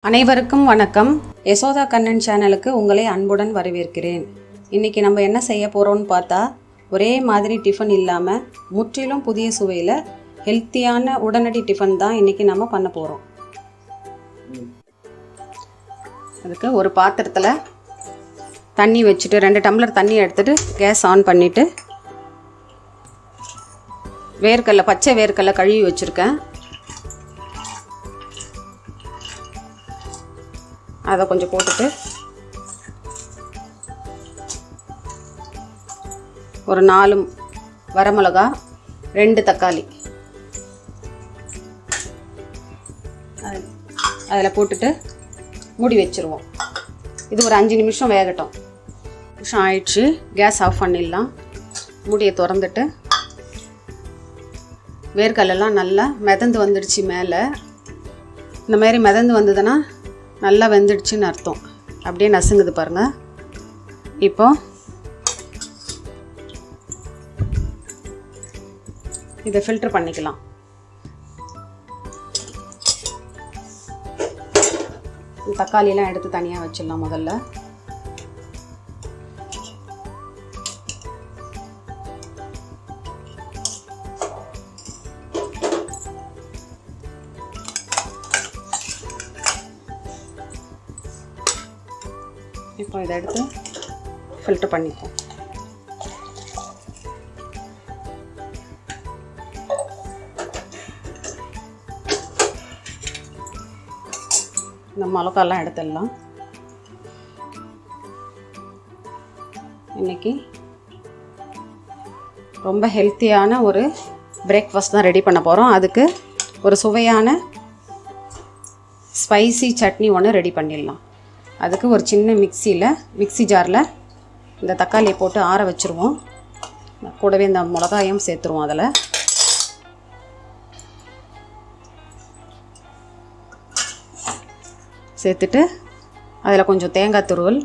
அனைவருக்கும் வணக்கம். யசோதா கண்ணன் சேனலுக்கு உங்களை அன்புடன் வரவேற்கிறேன். இன்றைக்கி நம்ம என்ன செய்ய போகிறோம்னு பார்த்தா, ஒரே மாதிரி டிஃபன் இல்லாமல் முற்றிலும் புதிய சுவையில் ஹெல்த்தியான உடனடி டிஃபன் தான் இன்றைக்கி நம்ம பண்ண போகிறோம். அதுக்கு ஒரு பாத்திரத்தில் தண்ணி வச்சுட்டு 2 டம்ளர் தண்ணி எடுத்துகிட்டு கேஸ் ஆன் பண்ணிவிட்டு வேர்க்கடலை, பச்சை வேர்க்கடலை கழுவி வச்சுருக்கேன். அதை கொஞ்சம் போட்டுட்டு ஒரு 4 வரமிளகா, 2 தக்காளி அதில் போட்டுட்டு மூடி வச்சுருவோம். இது ஒரு 5 நிமிஷம் வேகட்டும். நிமிஷம் ஆயிடுச்சு, கேஸ் ஆஃப் பண்ணிடலாம். மூடியை திறந்துட்டு வேர்க்கடலைலாம் நல்லா மிதந்து வந்துடுச்சு. மேலே இந்த மாதிரி மிதந்து வந்ததுன்னா நல்லா வெந்துடுச்சுன்னு அர்த்தம். அப்படியே நசுங்குது பாருங்கள். இப்போ இதை ஃபில்டர் பண்ணிக்கலாம். தக்காளியெல்லாம் எடுத்து தனியாக வச்சிடலாம். முதல்ல இப்போ இதை எடுத்து ஃபில்டர் பண்ணிப்போம். இந்த மிளகாலாம் எடுத்துடலாம். இன்றைக்கி ரொம்ப ஹெல்த்தியான ஒரு பிரேக்ஃபாஸ்ட் தான் ரெடி பண்ண போகிறோம். அதுக்கு ஒரு சுவையான ஸ்பைசி சட்னி ஒன்று ரெடி பண்ணிடலாம். அதுக்கு ஒரு சின்ன மிக்ஸி ஜாரில் இந்த தக்காளியை போட்டு ஆற வச்சுருவோம். கூடவே இந்த மிளகாயும் சேர்த்துருவோம். அதில் சேர்த்துட்டு அதில் கொஞ்சம் தேங்காய் துருவல்,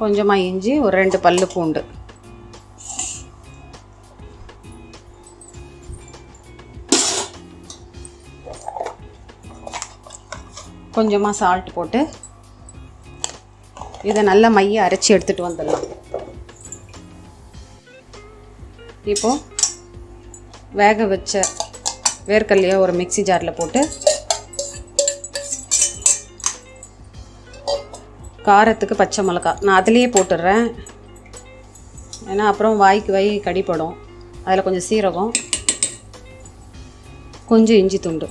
கொஞ்சமாக இஞ்சி, ஒரு 2 பல்லு பூண்டு, கொஞ்சமாக சால்ட் போட்டு இதை நல்லா மைய அரைச்சி எடுத்துகிட்டு வந்துடலாம். இப்போது வேக வச்ச வேர்க்கடலையை ஒரு மிக்ஸி ஜாரில் போட்டு காரத்துக்கு பச்சை மிளகா நான் அதிலேயே போட்டுடுறேன். ஏன்னா அப்புறம் வாய்க்கு கடிப்படும். அதில் கொஞ்சம் சீரகம், கொஞ்சம் இஞ்சி துண்டு,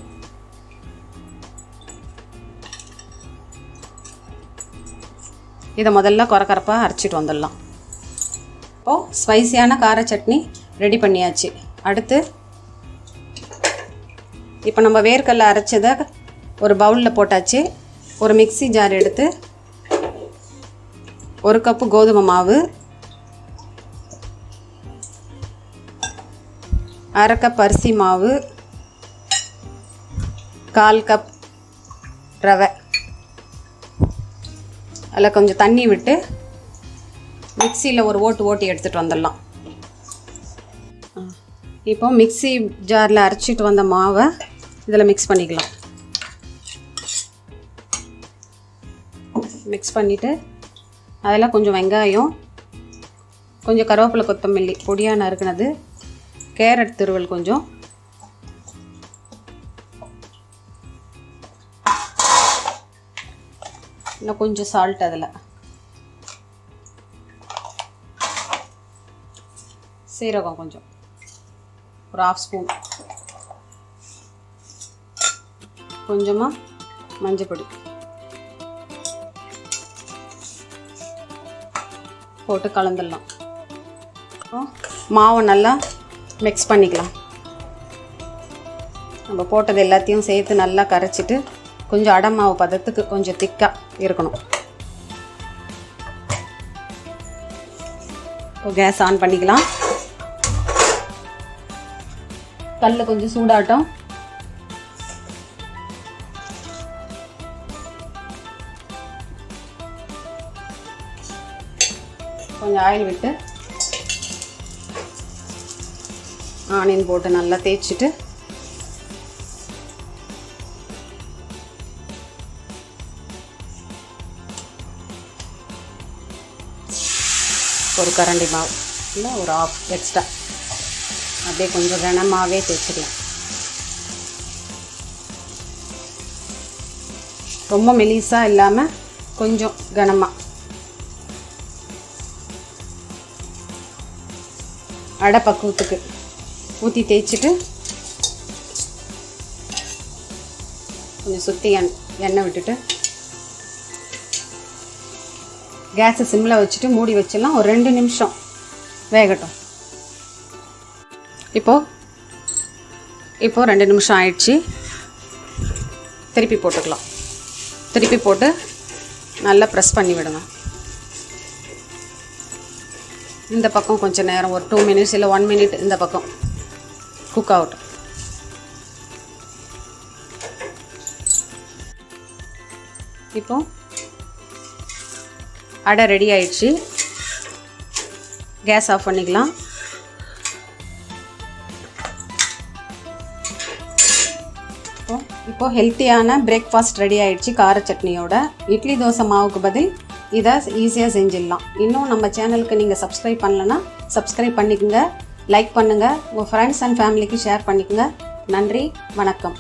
இதை முதல்ல கொரகரப்பாக அரைச்சிட்டு வந்துடலாம். இப்போது ஸ்பைசியான கார சட்னி ரெடி பண்ணியாச்சு. அடுத்து இப்போ நம்ம வேர்க்கடலை அரைச்சதை ஒரு பவுலில் போட்டாச்சு. ஒரு மிக்ஸி ஜார் எடுத்து 1 கப்பு கோதுமை மாவு, 1/2 கப் அரிசி மாவு, 1/4 கப் ரவை, அதில் கொஞ்சம் தண்ணி விட்டு மிக்சியில் ஒரு ஓட்டி எடுத்துகிட்டு வந்துடலாம். இப்போ மிக்ஸி ஜாரில் அரைச்சிட்டு வந்த மாவை இதில் மிக்ஸ் பண்ணிக்கலாம். மிக்ஸ் பண்ணிவிட்டு அதில் கொஞ்சம் வெங்காயம், கொஞ்சம் கருவேப்பிலை, கொத்தமல்லி பொடியாக நறுக்குனது, கேரட் துருவல் கொஞ்சம், இன்னும் கொஞ்சம் சால்ட், அதில் சீரகம் கொஞ்சம், ஒரு 1/2 ஸ்பூன், கொஞ்சமாக மஞ்சப்பொடி போட்டு கலந்துடலாம். மாவை நல்லா மிக்ஸ் பண்ணிக்கலாம். நம்ம போட்டது எல்லாத்தையும் சேர்த்து நல்லா கரைச்சிட்டு கொஞ்சம் அடை மாவு பதத்துக்கு கொஞ்சம் திக்காக இருக்கணும். இப்போ கேஸ் ஆன் பண்ணிக்கலாம். கல் கொஞ்சம் சூடாட்டம். கொஞ்சம் ஆயில் விட்டு ஆனியன் போட்டு நல்லா தேய்ச்சிட்டு ஒரு கரண்டி மாவு இல்லை ஒரு ஆஃப் எக்ஸ்ட்ரா அப்படியே கொஞ்சம் கனமாகவே தேய்ச்சிக்கலாம். ரொம்ப மெலிசாக இல்லாமல் கொஞ்சம் கனமாக. அடை பக்குவத்துக்கு ஊற்றி தேய்ச்சிட்டு கொஞ்சம் சுற்றி எண்ணெய் விட்டுட்டு கேஸை சிம்மில் வச்சுட்டு மூடி வச்சிடலாம். ஒரு 2 நிமிஷம் வேகட்டும். இப்போது 2 நிமிஷம் ஆயிடுச்சு. திருப்பி போட்டுக்கலாம். திருப்பி போட்டு நல்லா ப்ரெஸ் பண்ணி விடுங்க. இந்த பக்கம் கொஞ்சம் நேரம் ஒரு 2 மினிட்ஸ் இல்லை 1 மினிட் இந்த பக்கம் குக் ஆகட்டும். இப்போ அடை ரெடி ஆயிடுச்சு. கேஸ் ஆஃப் பண்ணிக்கலாம். இப்போ ஹெல்த்தியான பிரேக்ஃபாஸ்ட் ரெடி ஆயிடுச்சு கார சட்னியோட. இட்லி தோசை மாவுக்கு பதில் இதை ஈஸியாக செஞ்சிடலாம். இன்னும் நம்ம சேனலுக்கு நீங்கள் சப்ஸ்கிரைப் பண்ணலன்னா சப்ஸ்கிரைப் பண்ணிக்கோங்க, லைக் பண்ணுங்கள், உங்கள் ஃப்ரெண்ட்ஸ் அண்ட் ஃபேமிலிக்கு ஷேர் பண்ணிக்கோங்க. நன்றி, வணக்கம்.